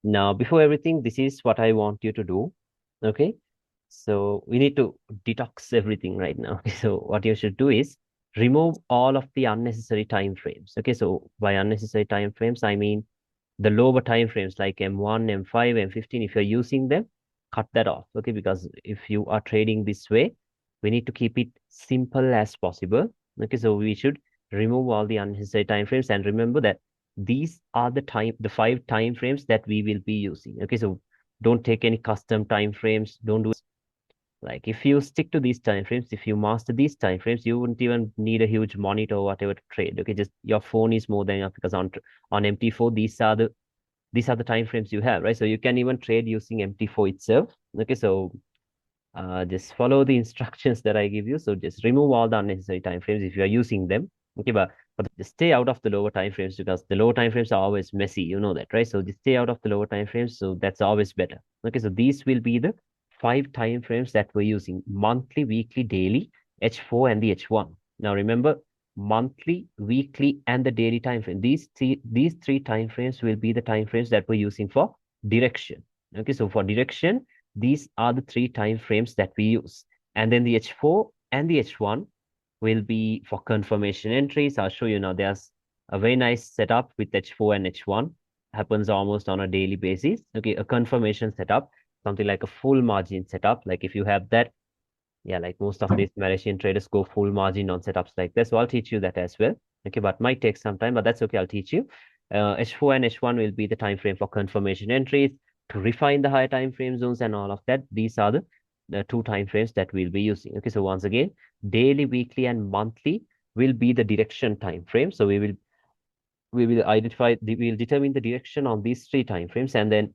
Now, before everything, this is what I want you to do. Okay. So we need to detox everything right now. So what you should do is remove all of the unnecessary time frames. Okay. So by unnecessary time frames, I mean the lower time frames like M1, M5, M15. If you're using them, cut that off. Okay. Because if you are trading this way, we need to keep it simple as possible. Okay. So we should remove all the unnecessary time frames and remember that these are the 5 time frames that we will be using. Okay, so don't take any custom time frames. Don't do like if you stick to these time frames, if you master these time frames, you wouldn't even need a huge monitor or whatever to trade. Okay, just your phone is more than enough because on MT4 these are the time frames you have, right? So you can even trade using MT4 itself. Okay, so just follow the instructions that I give you. So just remove all the unnecessary time frames if you are using them. Okay, but just stay out of the lower time frames because the lower time frames are always messy. You know that, right? So just stay out of the lower time frames. So that's always better. Okay, so these will be the 5 time frames that we're using: monthly, weekly, daily, H4, and the H1. Now remember, monthly, weekly, and the daily time frame. These three time frames will be the time frames that we're using for direction. Okay, so for direction, these are the 3 time frames that we use. And then the H4 and the H1 will be for confirmation entries. I'll show you now. There's a very nice setup with H4 and H1. Happens almost on a daily basis. Okay, a confirmation setup, something like a full margin setup. Like if you have that, yeah, like most of these Malaysian traders go full margin on setups like this. So I'll teach you that as well. Okay, but might take some time, but that's okay. I'll teach you. H4 and H1 will be the time frame for confirmation entries to refine the high time frame zones and all of that. These are the 2 time frames that we'll be using. Okay, so once again, daily, weekly, and monthly will be the direction time frame. So we'll determine the direction on these 3 time frames, and then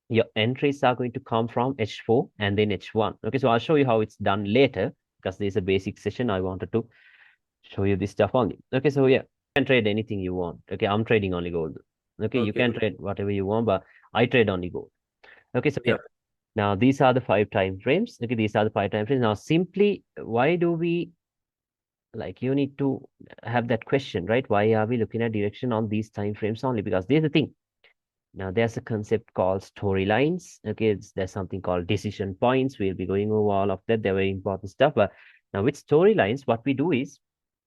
your entries are going to come from H4 and then H1. Okay, so I'll show you how it's done later because this is a basic session. I wanted to show you this stuff only. Okay, so yeah, you can trade anything you want. Okay, I'm trading only gold. Okay, you Okay, can okay. trade whatever you want, but I trade only gold. Okay, so yeah, Yeah. now these are the 5 time frames. Okay, these are the 5 time frames. Now, simply, why do we like you need to have that question, right? Why are we looking at direction on these time frames only? Because there's the thing. Now, there's a concept called storylines. Okay, there's something called decision points. We'll be going over all of that. They're very important stuff. But now, with storylines, what we do is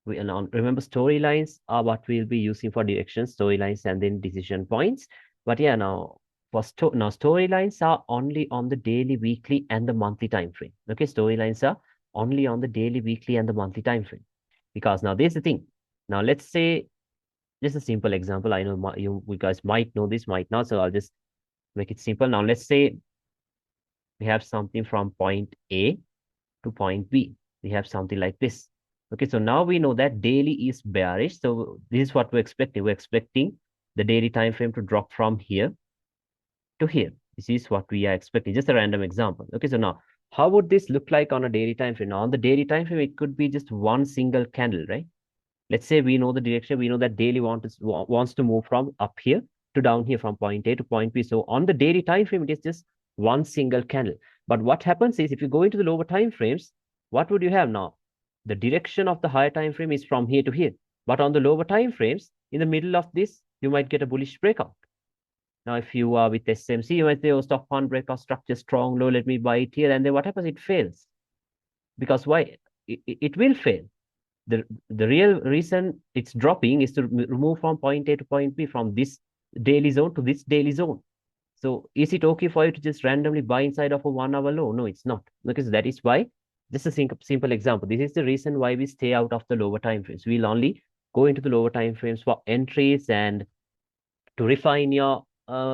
remember storylines are what we'll be using for directions, storylines, and then decision points. But yeah, now now storylines are only on the daily, weekly, and the monthly time frame. Okay, storylines are only on the daily, weekly, and the monthly time frame. Because now there's the thing. Now let's say just a simple example. I know you guys might know this, might not. So I'll just make it simple. Now let's say we have something from point A to point B. We have something like this. Okay, so now we know that daily is bearish. So this is what we're expecting. We're expecting the daily time frame to drop from here to here. This is what we are expecting. Just a random example. Okay, so now how would this look like on a daily time frame? Now on the daily time frame, it could be just one single candle, right? Let's say we know the direction. We know that daily wants to move from up here to down here from point A to point B. So on the daily time frame, it is just one single candle. But what happens is if you go into the lower time frames, what would you have now? The direction of the higher time frame is from here to here. But on the lower time frames, in the middle of this, you might get a bullish breakout. Now, if you are with SMC, you might say, oh, stock fund breakout structure strong, low, let me buy it here. And then what happens? It fails. Because why? It will fail. The real reason it's dropping is to remove from point A to point B, from this daily zone to this daily zone. So is it okay for you to just randomly buy inside of a 1 hour low? No, it's not. Because that is why, just a simple example. This is the reason why we stay out of the lower time frames. We'll only go into the lower time frames for entries and to refine your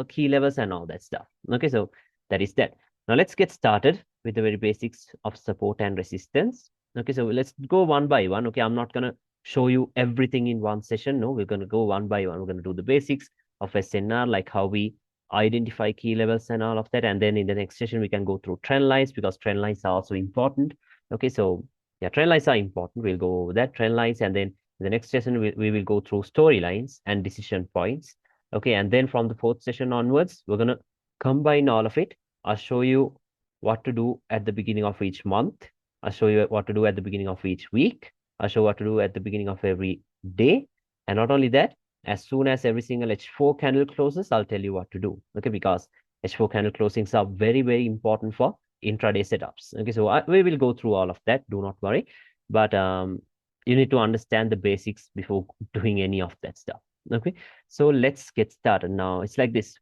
key levels and all that stuff. Okay, so that is that. Now let's get started with the very basics of support and resistance. Okay, so let's go one by one. Okay, I'm not gonna show you everything in one session. No, we're gonna go one by one. We're gonna do the basics of SNR, like how we identify key levels and all of that. And then in the next session, we can go through trend lines because trend lines are also important. Okay, so yeah, trend lines are important. We'll go over that trend lines, and then in the next session, we will go through storylines and decision points. Okay, and then from the 4th session onwards, we're gonna combine all of it. I'll show you what to do at the beginning of each month. I'll show you what to do at the beginning of each week. I'll show what to do at the beginning of every day. And not only that, As soon as every single H4 candle closes, I'll tell you what to do. Okay, because H4 candle closings are very, very important for intraday setups. Okay, so we will go through all of that. Do not worry. But you need to understand the basics before doing any of that stuff. Okay, so let's get started now. It's like this.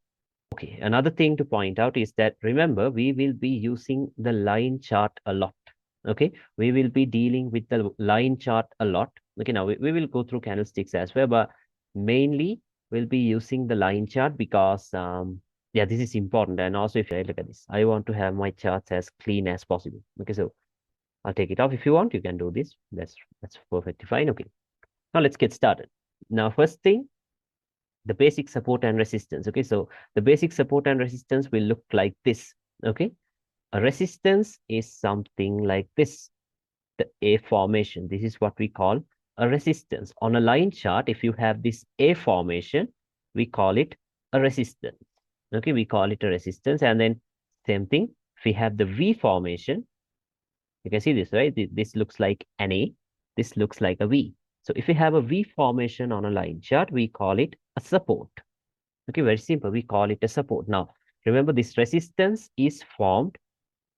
Okay, another thing to point out is that remember, we will be using the line chart a lot. Okay, we will be dealing with the line chart a lot. Okay, now we will go through candlesticks as well, but mainly we'll be using the line chart because, yeah, this is important. And also, if I look at this, I want to have my charts as clean as possible. Okay, so I'll take it off. If you want, you can do this. That's perfectly fine. Okay, now let's get started. Now, first thing, the basic support and resistance. Okay, so the basic support and resistance will look like this. Okay, a resistance is something like this, the A formation. This is what we call a resistance. On a line chart, if you have this A formation, we call it a resistance. Okay, we call it a resistance. And then same thing, if we have the V formation, you can see this, right? This looks like an A. This looks like a V. So if we have a V formation on a line chart, we call it a support. Okay, very simple. We call it a support. Now, remember this resistance is formed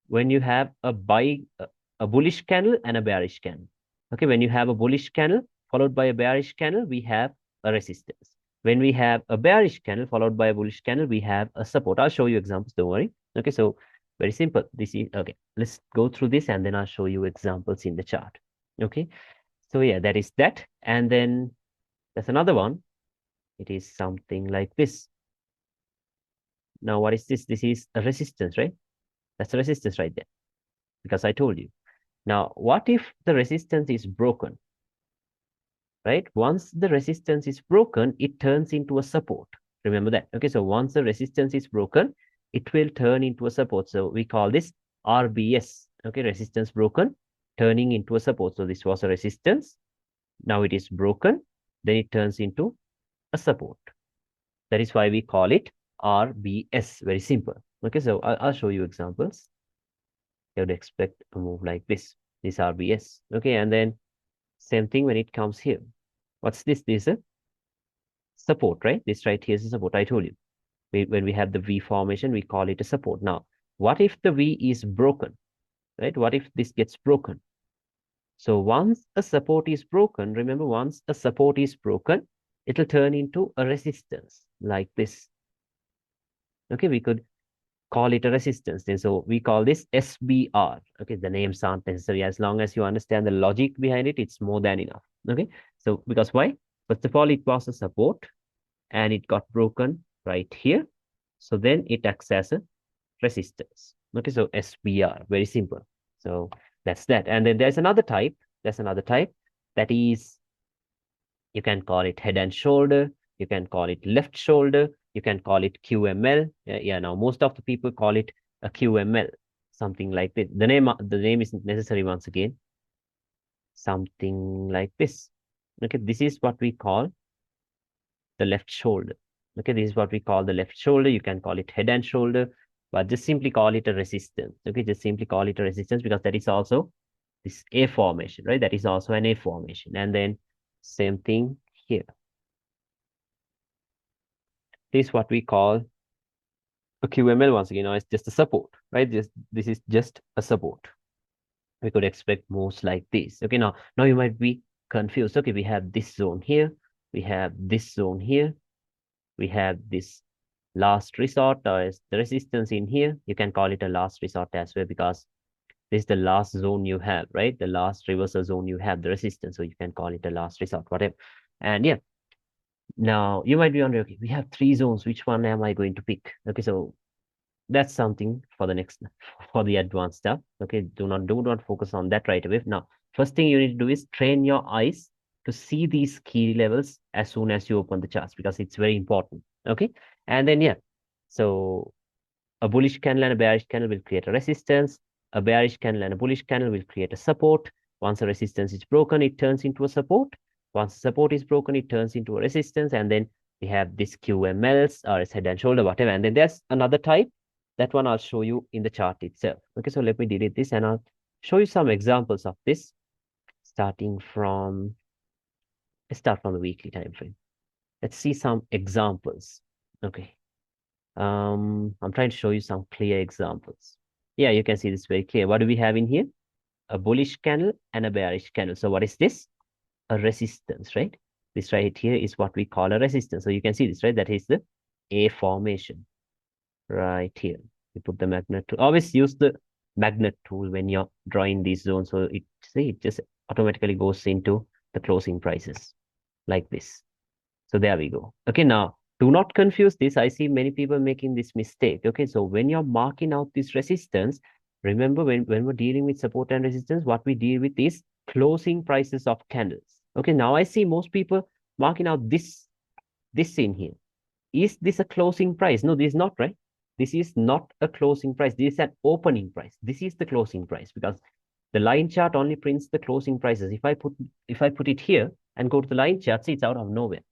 when you have a bullish candle and a bearish candle. Okay, when you have a bullish candle followed by a bearish candle, we have a resistance. When we have a bearish candle followed by a bullish candle, we have a support. I'll show you examples, don't worry. Okay, so very simple. This is, okay, let's go through this and then I'll show you examples in the chart. Okay, so yeah, that is that. And then there's another one. It is something like this. Now, what is this? This is a resistance, right? That's a resistance right there, because I told you. Now, what if the resistance is broken, right? Once the resistance is broken, it turns into a support. Remember that. Okay, so once the resistance is broken, it will turn into a support. So we call this RBS. Okay, resistance broken, turning into a support. So this was a resistance. Now it is broken. Then it turns into a support. That is why we call it RBS. Very simple. Okay, so I'll show you examples. You would expect a move like this. This RBS. Okay, and then same thing when it comes here. What's this? This is a support, right? This right here is a support. I told you. When we have the V formation, we call it a support. Now, what if the V is broken, right? What if this gets broken? So once a support is broken, remember, once a support is broken, it'll turn into a resistance like this. Okay, we could call it a resistance. And so we call this SBR. Okay, the names aren't necessary. As long as you understand the logic behind it, it's more than enough. Okay, so because why? First of all, it was a support and it got broken right here. So then it acts as a resistance. Okay, so SBR, very simple. So that's that. And then there's another type. There's another type that is, you can call it head and shoulder. You can call it left shoulder. You can call it QML. Yeah, now most of the people call it a QML, something like this. The name isn't necessary once again. Something like this. Okay, this is what we call the left shoulder. Okay, this is what we call the left shoulder. You can call it head and shoulder, but just simply call it a resistance. Okay, just simply call it a resistance because that is also this A formation, right? That is also an A formation. And then same thing here. This is what we call a QML once again. Now it's just a support, right? This is just a support. We could expect moves like this. Okay, now you might be confused. Okay, we have this zone here. We have this zone here. We have this last resort or the resistance in here. You can call it a last resort as well because this is the last zone you have, right? The last reversal zone you have, the resistance. So you can call it a last resort, whatever. And yeah, now you might be wondering, okay, we have three zones. Which one am I going to pick? Okay, so that's something for the next, for the advanced stuff. Okay, do not focus on that right away. Now, first thing you need to do is train your eyes to see these key levels as soon as you open the charts because it's very important. Okay, and then yeah, so a bullish candle and a bearish candle will create a resistance. A bearish candle and a bullish candle will create a support. Once a resistance is broken, it turns into a support. Once support is broken, it turns into a resistance. And then we have this QMLs or its head and shoulder, whatever. And then there's another type. That one I'll show you in the chart itself. Okay, so let me delete this and I'll show you some examples of this starting from, let's start from the weekly time frame. Let's see some examples. Okay. I'm trying to show you some clear examples. Yeah, you can see this very clear. What do we have in here? A bullish candle and a bearish candle. So what is this? A resistance, right? This right here is what we call a resistance. So you can see this, right? That is the A formation right here. You put the magnet tool. Always use the magnet tool when you're drawing these zones. So it just automatically goes into the closing prices like this. So there we go. Okay, now do not confuse this. I see many people making this mistake. Okay, so when you're marking out this resistance, remember when we're dealing with support and resistance, what we deal with is closing prices of candles. Okay, now I see most people marking out this in here. Is this a closing price? No, this is not, right? This is not a closing price. This is an opening price. This is the closing price because the line chart only prints the closing prices. If I put it here and go to the line chart, see it's out of nowhere.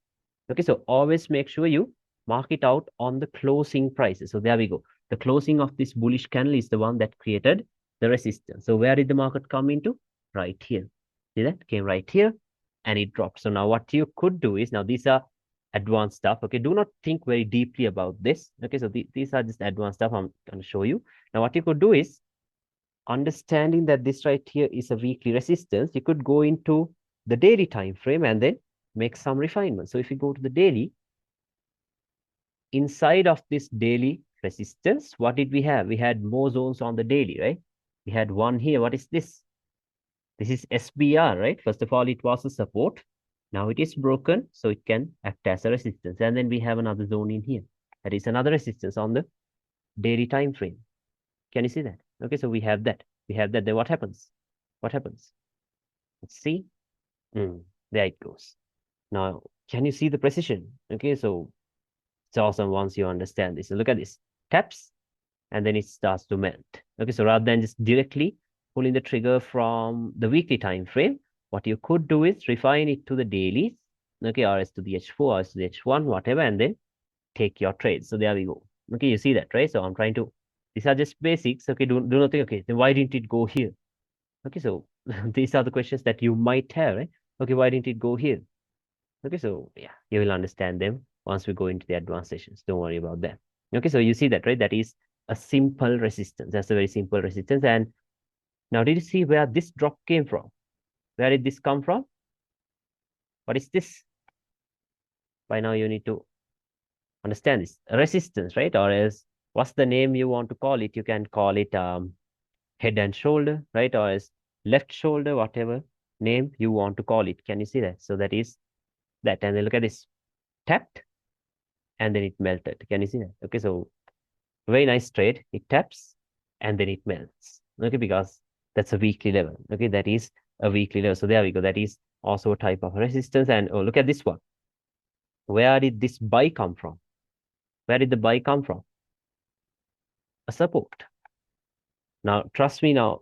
Okay, so always make sure you mark it out on the closing prices. So there we go. The closing of this bullish candle is the one that created the resistance. So where did the market come into? Right here. See that? Came right here and it dropped. So now what you could do is, now these are advanced stuff. Okay, do not think very deeply about this. Okay, so these are just advanced stuff I'm going to show you. Now what you could do is, understanding that this right here is a weekly resistance, you could go into the daily time frame and then make some refinements. So if you go to the daily, inside of this daily resistance, what did we have? We had more zones on the daily, right? We had one here. What is this? This is SBR, right? First of all, it was a support. Now it is broken, so it can act as a resistance. And then we have another zone in here. That is another resistance on the daily time frame. Can you see that? Okay, so we have that. We have that. Then what happens? What happens? Let's see. There it goes. Now, can you see the precision? Okay, so it's awesome once you understand this. So look at this. Taps, and then it starts to melt. Okay, so rather than just directly pulling the trigger from the weekly time frame, what you could do is refine it to the dailies, okay, or as to the H4, or as to the H1, whatever, and then take your trades. So there we go. Okay, you see that, right? So I'm trying to, these are just basics. Okay, do not think, okay, then why didn't it go here? Okay, so these are the questions that you might have, right? Okay, why didn't it go here? Okay, so yeah, you will understand them once we go into the advanced sessions. Don't worry about that. Okay, so you see that, right? That is a simple resistance. That's a very simple resistance. And now did you see where this drop came from? Where did this come from? What is this? By now you need to understand this. Resistance, right? Or as what's the name you want to call it? You can call it head and shoulder, right? Or as left shoulder, whatever name you want to call it. Can you see that? So that is that. And then look at this. Tapped and then it melted. Can you see that? Okay, so very nice trade. It taps and then it melts. Okay, because that's a weekly level. Okay, that is a weekly level. So there we go. That is also a type of resistance. And oh, look at this one. Where did this buy come from? Where did the buy come from? A support. Now, trust me now,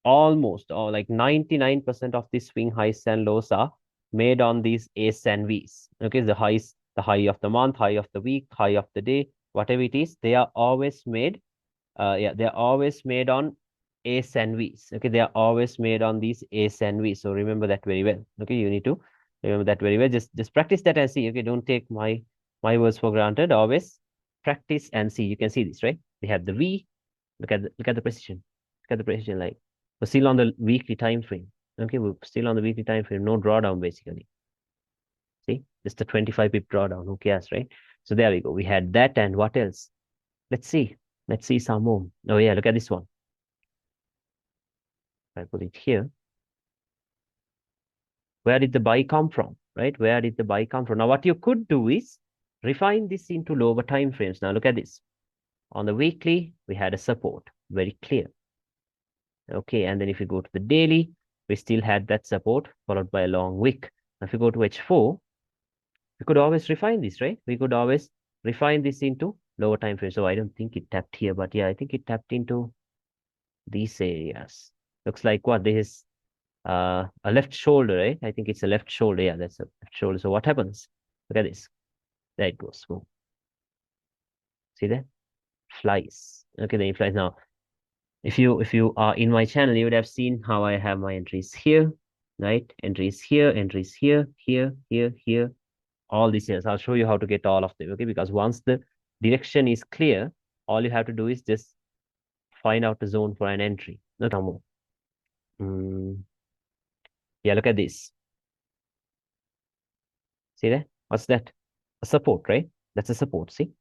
almost or like 99% of these swing highs and lows are made on these A's and V's. Okay, the highs, the high of the month, high of the week, high of the day, whatever it is, they are always made. They're always made on A's and V's. Okay, they are always made on these A's and V's. So remember that very well. Okay, you need to remember that very well. Just practice that and see. Okay, don't take my words for granted. Always practice and see. You can see this, right? They have the V. Look at the precision. Look at the precision. Like we're still on the weekly time frame. Okay, we're still on the weekly time frame. No drawdown basically. See, just a 25 pip drawdown. Who cares, right? So there we go. We had that, and what else? Let's see. Let's see some more. Oh yeah, look at this one. I put it here. Where did the buy come from, right? Where did the buy come from? Now, what you could do is refine this into lower time frames. Now, look at this. On the weekly, we had a support, very clear. Okay, and then if you go to the daily, we still had that support followed by a long wick. Now, if you go to H4, we could always refine this, right? We could always refine this into lower time frames. So I don't think it tapped here, but yeah, I think it tapped into these areas. Looks like what? This is a left shoulder, right? I think it's a left shoulder. Yeah, that's a left shoulder. So what happens? Look at this. There it goes. Boom. See that? Flies. Okay, then it flies. Now, if you are in my channel, you would have seen how I have my entries here, right? Entries here, here, here, here, all these years. I'll show you how to get all of them, okay? Because once the direction is clear, all you have to do is just find out the zone for an entry. Look now more. Yeah, look at this. See that? What's that? A support, right? That's a support. See?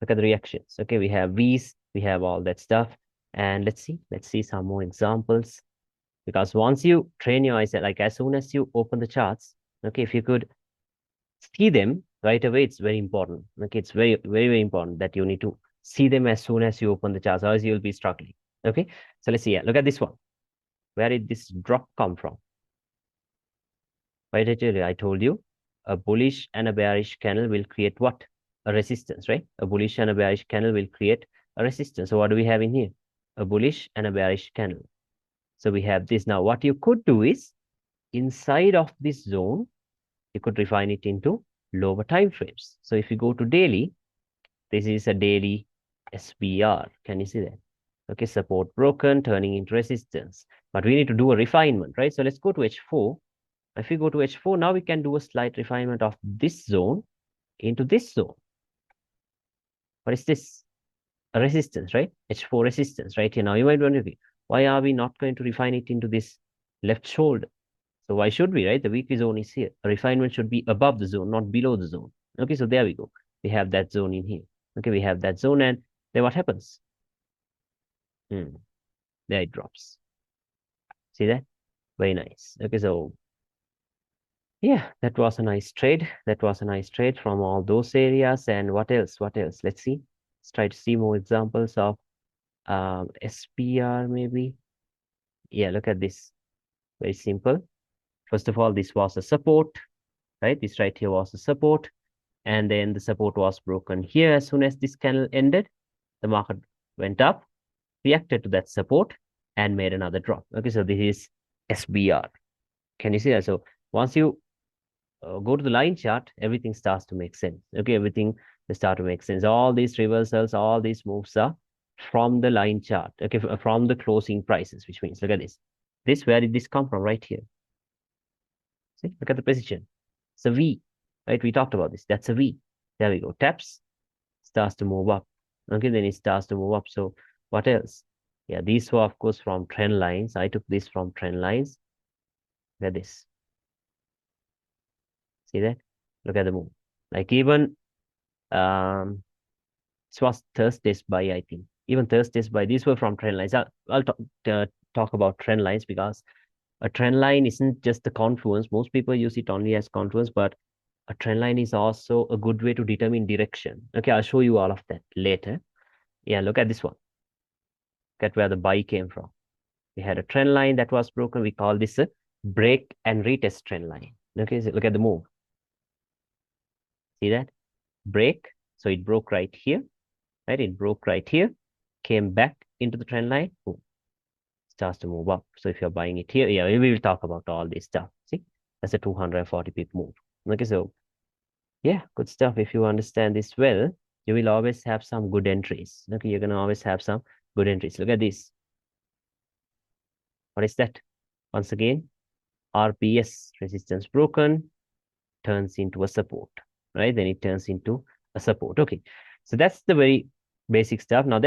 Look at the reactions. Okay, we have V's, we have all that stuff. And let's see some more examples. Because once you train your eyes, like as soon as you open the charts, okay, if you could see them right away, it's very important. Okay, it's very important that you need to see them as soon as you open the charts, otherwise you'll be struggling. Okay, so let's see. Yeah, look at this one. Where did this drop come from? Right, I told you a bullish and a bearish candle will create what? A resistance, right? A bullish and a bearish candle will create a resistance. So what do we have in here? A bullish and a bearish candle. So we have this. Now, what you could do is inside of this zone, you could refine it into lower time frames. So if you go to daily, this is a daily SBR. Can you see that? Okay, support broken, turning into resistance. But we need to do a refinement, right? So let's go to H4. If we go to H4, now we can do a slight refinement of this zone into this zone. What is this? A resistance, right? H4 resistance, right here. Now you might wonder, why are we not going to refine it into this left shoulder? So why should we, right? The weekly zone is here. A refinement should be above the zone, not below the zone. Okay, so there we go. We have that zone in here. Okay, we have that zone, and then what happens? There it drops. See that? Very nice. Okay, so yeah, that was a nice trade. That was a nice trade from all those areas. And what else? What else? Let's see. Let's try to see more examples of SPR maybe. Yeah, look at this. Very simple. First of all, this was a support, right? This right here was a support. And then the support was broken here. As soon as this candle ended, the market went up, reacted to that support, and made another drop. Okay, so this is SBR. Can you see that? So once you go to the line chart, everything starts to make sense. Okay, everything will start to make sense. All these reversals, all these moves are from the line chart. Okay, from the closing prices, which means look at this. This, where did this come from? Right here. See, look at the position. It's a V, right? We talked about this. That's a V. There we go. Taps, starts to move up. Okay, then it starts to move up. So what else? Yeah, these were, of course, from trend lines. I took this from trend lines. Look at this. See that? Look at the move. Like even this was Thursday's buy, I think. Even Thursday's buy. These were from trend lines. I'll talk about trend lines because a trend line isn't just the confluence. Most people use it only as confluence, but a trend line is also a good way to determine direction. Okay, I'll show you all of that later. Yeah, look at this one. Look at where the buy came from. We had a trend line that was broken. We call this a break and retest trend line. Okay, so look at the move. See that? Break. So it broke right here, right? It broke right here, came back into the trend line, boom, starts to move up. So if you're buying it here, yeah, we will talk about all this stuff. See, that's a 240 pip move. Okay, so yeah, good stuff. If you understand this well, you will always have some good entries. Okay, you're gonna always have some good entries. Look at this. What is that? Once again, RPS, resistance broken, turns into a support, right? Then it turns into a support. Okay, so that's the very basic stuff. Now,